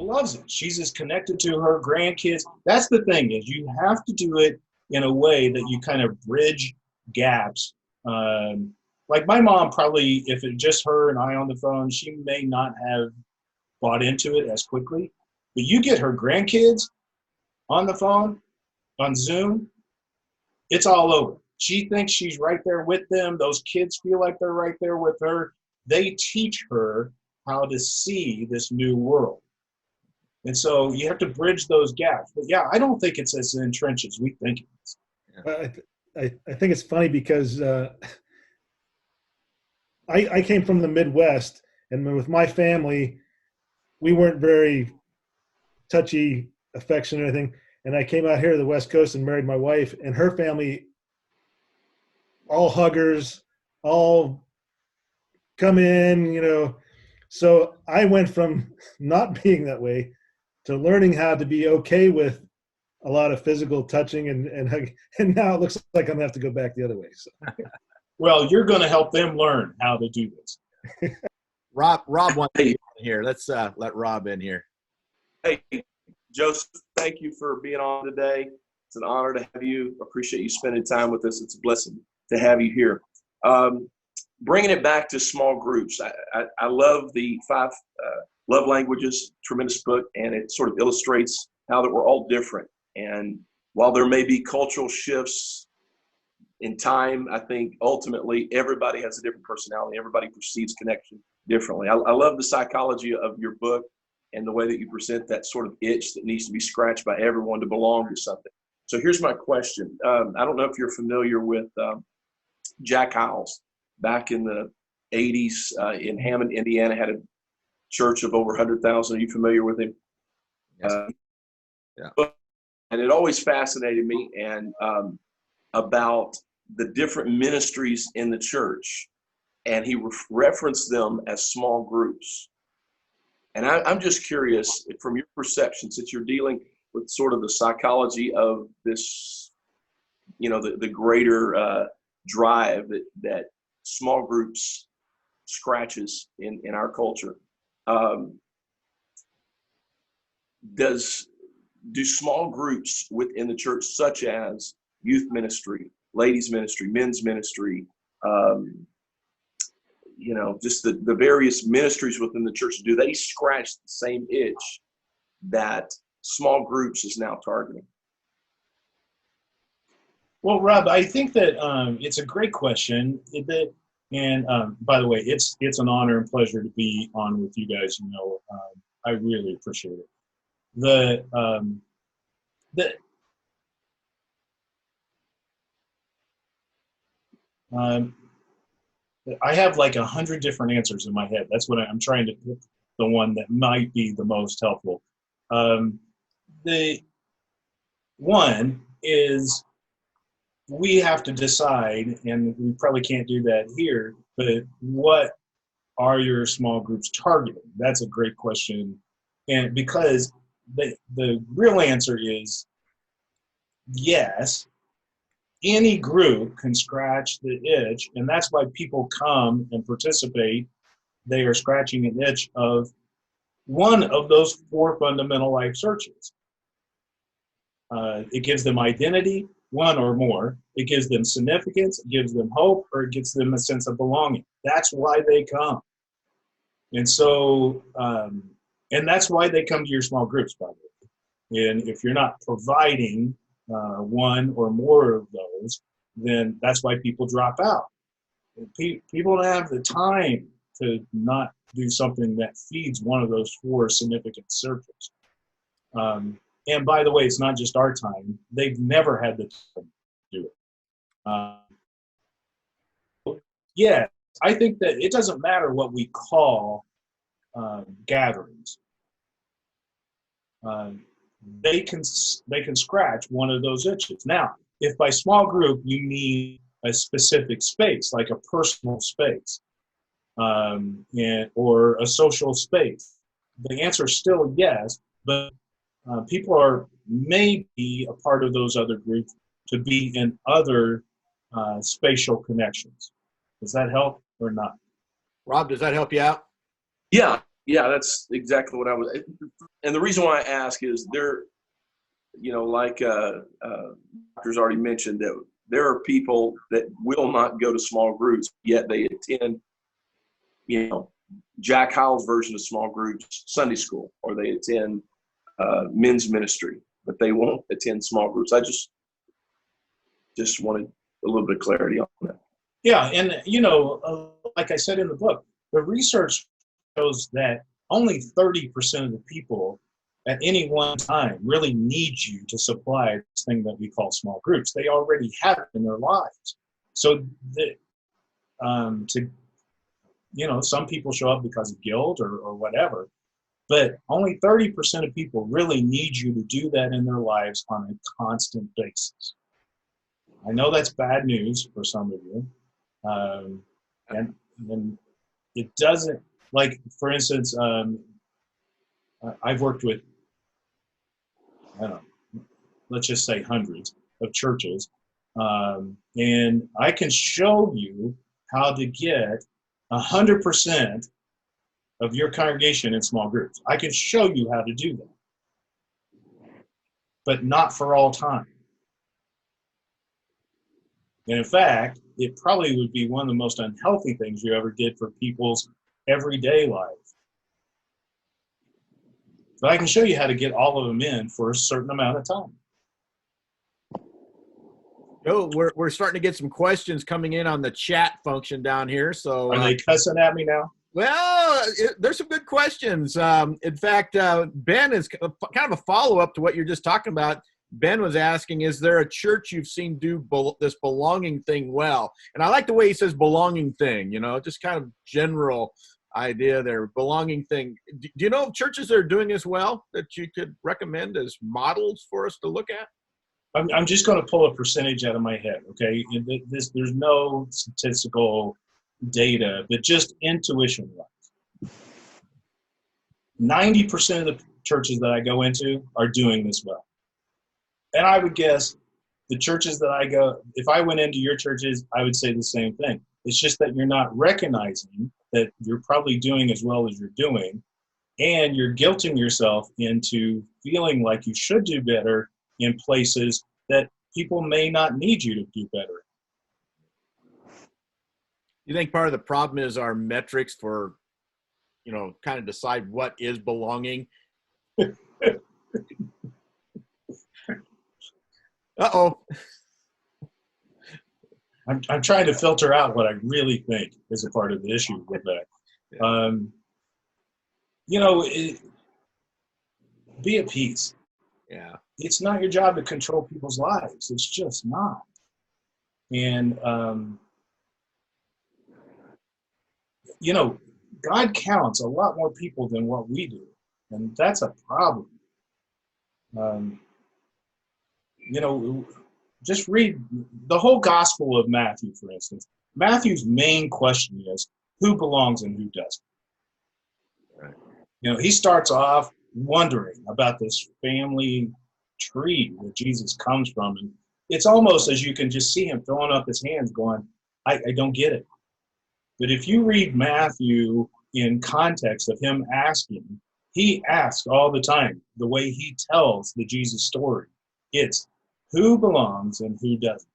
loves it. She's as connected to her grandkids. That's the thing, is you have to do it in a way that you kind of bridge gaps. Like my mom probably, if it just her and I on the phone, she may not have bought into it as quickly. But you get her grandkids on the phone, on Zoom, it's all over. She thinks she's right there with them. Those kids feel like they're right there with her. They teach her how to see this new world. And so you have to bridge those gaps. But yeah, I don't think it's as entrenched as we think it is. I think it's funny because I came from the Midwest, and with my family, we weren't very touchy, affectionate, or anything. And I came out here to the West Coast and married my wife, and her family, all huggers, all come in, So I went from not being that way to learning how to be okay with a lot of physical touching and hugging. And now it looks like I'm going to have to go back the other way. So. Well, you're going to help them learn how to do this. Rob wants to be in here. Let's let Rob in here. Hey, Joseph, thank you for being on today. It's an honor to have you. Appreciate you spending time with us. It's a blessing to have you here. Bringing it back to small groups. I love the 5 love languages, tremendous book, and it sort of illustrates how that we're all different. And while there may be cultural shifts in time, I think ultimately everybody has a different personality. Everybody perceives connection differently. I love the psychology of your book and the way that you present that sort of itch that needs to be scratched by everyone to belong to something. So here's my question. I don't know if you're familiar with Jack Hyles. Back in the 80s in Hammond, Indiana, had a church of over 100,000. Are you familiar with him? Yes. Yeah. And it always fascinated me and about the different ministries in the church. And he referenced them as small groups. And I'm just curious, from your perception, since you're dealing with sort of the psychology of this, the greater drive that small groups scratches in our culture. Do small groups within the church, such as youth ministry, ladies ministry, men's ministry, just the various ministries within the church, do they scratch the same itch that small groups is now targeting? Well, Rob, I think that it's a great question. And by the way, it's an honor and pleasure to be on with you guys. I really appreciate it. I have like 100 different answers in my head. That's what I'm trying to pick, the one that might be the most helpful. The one is, we have to decide, and we probably can't do that here, but what are your small groups targeting? That's a great question. And because the real answer is yes, any group can scratch the itch, and that's why people come and participate. They are scratching an itch of one of those 4 fundamental life searches. It gives them identity, one or more. It gives them significance, it gives them hope, or it gives them a sense of belonging. That's why they come. And so, and that's why they come to your small groups, by the way. And if you're not providing one or more of those, then that's why people drop out. People don't have the time to not do something that feeds one of those 4 significant searches. And by the way, it's not just our time. They've never had the time to do it. Yeah, I think that it doesn't matter what we call gatherings. They can scratch one of those itches. Now, if by small group you mean a specific space, like a personal space, or a social space, the answer is still yes, but people are maybe a part of those other groups to be in other spatial connections. Does that help or not? Rob, does that help you out? Yeah, Yeah, that's exactly what I was. And the reason why I ask is there, like doctors already mentioned, that there are people that will not go to small groups, yet they attend, Jack Hyles' version of small groups, Sunday school, or they attend men's ministry, but they won't attend small groups. I just wanted a little bit of clarity on that. Yeah, and like I said in the book, the research shows that only 30% of the people at any one time really need you to supply this thing that we call small groups. They already have it in their lives. So some people show up because of guilt or whatever, but only 30% of people really need you to do that in their lives on a constant basis. I know that's bad news for some of you. And it doesn't, like, for instance, I've worked with, I don't know, let's just say hundreds of churches, and I can show you how to get 100% of your congregation in small groups. I can show you how to do that, but not for all time. And in fact, it probably would be one of the most unhealthy things you ever did for people's everyday life. But I can show you how to get all of them in for a certain amount of time. Joe, we're starting to get some questions coming in on the chat function down here. So are they cussing at me now? Well, there's some good questions. In fact, Ben is kind of a follow-up to what you're just talking about. Ben was asking, is there a church you've seen do this belonging thing well? And I like the way he says belonging thing, just kind of general idea there, belonging thing. Do you know of churches that are doing this well that you could recommend as models for us to look at? I'm just going to pull a percentage out of my head, okay? There's no statistical data, but just intuition-wise. 90% of the churches that I go into are doing this well. And I would guess the churches that I go, if I went into your churches, I would say the same thing. It's just that you're not recognizing that you're probably doing as well as you're doing, and you're guilting yourself into feeling like you should do better in places that people may not need you to do better. You think part of the problem is our metrics for, kind of decide what is belonging? Uh-oh. I'm trying to filter out what I really think is a part of the issue with that. Be at peace. Yeah. It's not your job to control people's lives. It's just not. And, God counts a lot more people than what we do. And that's a problem. Just read the whole Gospel of Matthew, for instance. Matthew's main question is, who belongs and who doesn't? Right. He starts off wondering about this family tree where Jesus comes from. And it's almost as you can just see him throwing up his hands going, I don't get it. But if you read Matthew in context of him asking, he asks all the time, the way he tells the Jesus story. It's who belongs and who doesn't.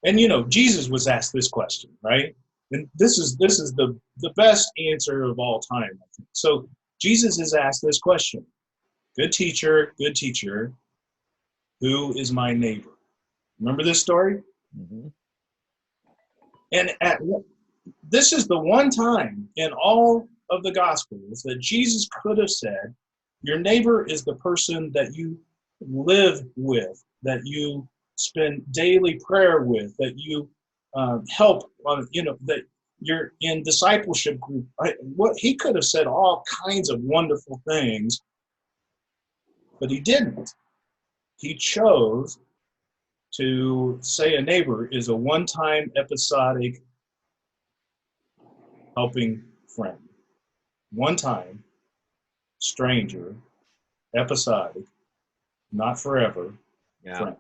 And Jesus was asked this question, right? And this is the best answer of all time, I think. So Jesus is asked this question. Good teacher, who is my neighbor? Remember this story? Mm-hmm. And this is the one time in all of the Gospels that Jesus could have said, your neighbor is the person that you live with, that you spend daily prayer with, that you help on, that you're in discipleship group. He could have said all kinds of wonderful things, but he didn't. He chose to say a neighbor is a one-time episodic helping friend. One time, stranger, episodic, not forever, friend.